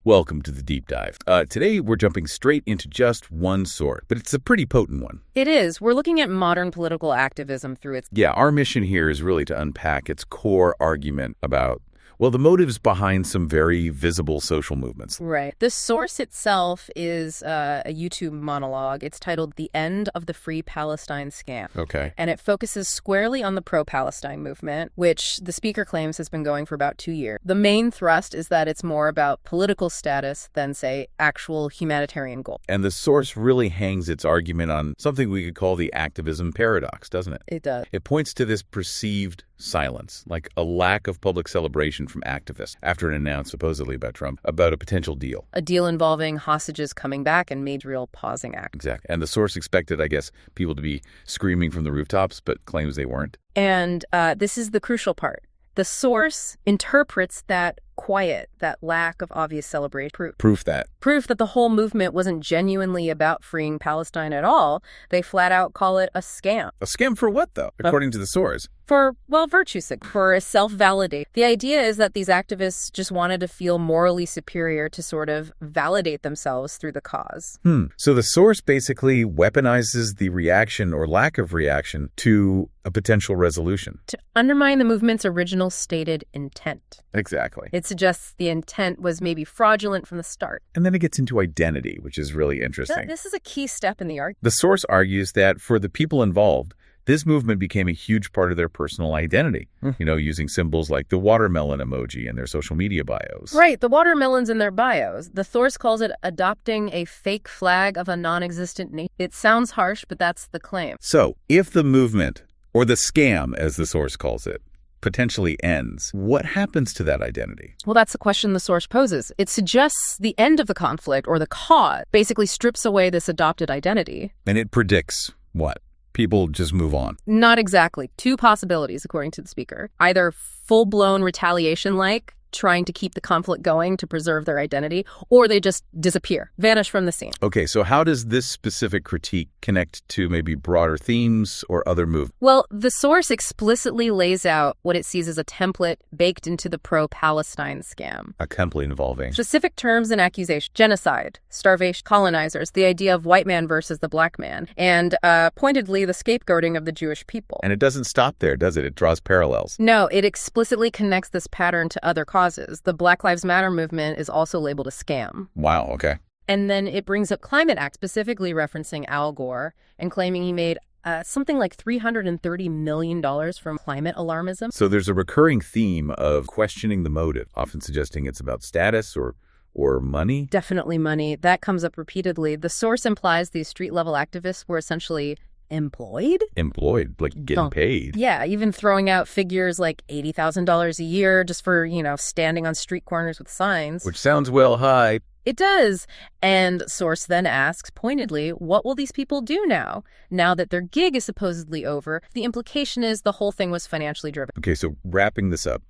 Welcome to the Deep Dive. Today, we're jumping straight into just one sword, but it's a pretty potent one. It is. We're looking at modern political activism through its... Yeah, our mission here is really to unpack its core argument about, well, the motives behind some very visible social movements. Right. The source itself is a YouTube monologue. It's titled The End of the Free Palestine Scam. Okay. And it focuses squarely on the Pro-Palestine movement, which the speaker claims has been going for about 2 years. The main thrust is that it's more about political status than, say, actual humanitarian goal. And the source really hangs its argument on something we could call the activism paradox, doesn't it? It does. It points to this perceived silence, like a lack of public celebration from activists after it announced, supposedly about Trump, about a potential deal. A deal involving hostages coming back and made real pausing act. Exactly. And the source expected, I guess, people to be screaming from the rooftops, but claims they weren't. And this is the crucial part. The source interprets that quiet, that lack of obvious celebration. Proof that the whole movement wasn't genuinely about freeing Palestine at all. They flat out call it a scam. A scam for what, though, according to the source? For, well, virtue sick, for a self-validate. The idea is that these activists just wanted to feel morally superior to sort of validate themselves through the cause. So the source basically weaponizes the reaction or lack of reaction to a potential resolution. To undermine the movement's original stated intent. Exactly. It suggests the intent was maybe fraudulent from the start. And then it gets into identity, which is really interesting. This is a key step in the argument. The source argues that for the people involved, this movement became a huge part of their personal identity, using symbols like the watermelon emoji in their social media bios. Right, the watermelons in their bios. The source calls it adopting a fake flag of a non-existent nation. It sounds harsh, but that's the claim. So if the movement, or the scam, as the source calls it, potentially ends, what happens to that identity? Well, that's the question the source poses. It suggests the end of the conflict, or the cause, basically strips away this adopted identity. And it predicts what? People just move on. Not exactly. Two possibilities, according to the speaker. Either full-blown retaliation, like trying to keep the conflict going to preserve their identity, or they just disappear, vanish from the scene. Okay, so how does this specific critique connect to maybe broader themes or other movements? Well, the source explicitly lays out what it sees as a template baked into the pro-Palestine scam. A template involving specific terms and accusations: genocide, starvation, colonizers, the idea of white man versus the black man, and pointedly the scapegoating of the Jewish people. And it doesn't stop there, does it? It draws parallels. No, it explicitly connects this pattern to other causes. The Black Lives Matter movement is also labeled a scam. Wow, okay. And then it brings up Climate Act, specifically referencing Al Gore and claiming he made something like $330 million from climate alarmism. So there's a recurring theme of questioning the motive, often suggesting it's about status or money. Definitely money. That comes up repeatedly. The source implies these street-level activists were essentially employed, like getting paid. Yeah, even throwing out figures like $80,000 a year just for, standing on street corners with signs. Which sounds well high. It does. And source then asks pointedly, what will these people do now that their gig is supposedly over? The implication is the whole thing was financially driven. Okay, so wrapping this up,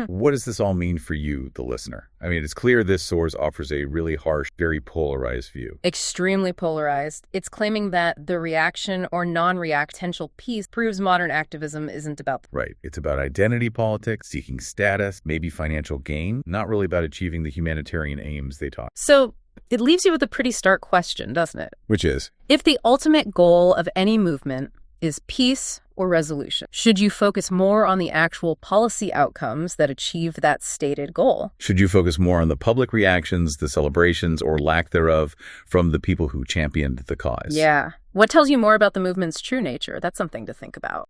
what does this all mean for you, the listener? I mean, it's clear this source offers a really harsh, very polarized view. Extremely polarized. It's claiming that the reaction or non-react potential piece proves modern activism isn't about... Right. It's about identity politics, seeking status, maybe financial gain, not really about achieving the humanitarian aims they taught. So it leaves you with a pretty stark question, doesn't it? Which is? If the ultimate goal of any movement is peace or resolution, should you focus more on the actual policy outcomes that achieve that stated goal? Should you focus more on the public reactions, the celebrations, or lack thereof from the people who championed the cause? Yeah. What tells you more about the movement's true nature? That's something to think about.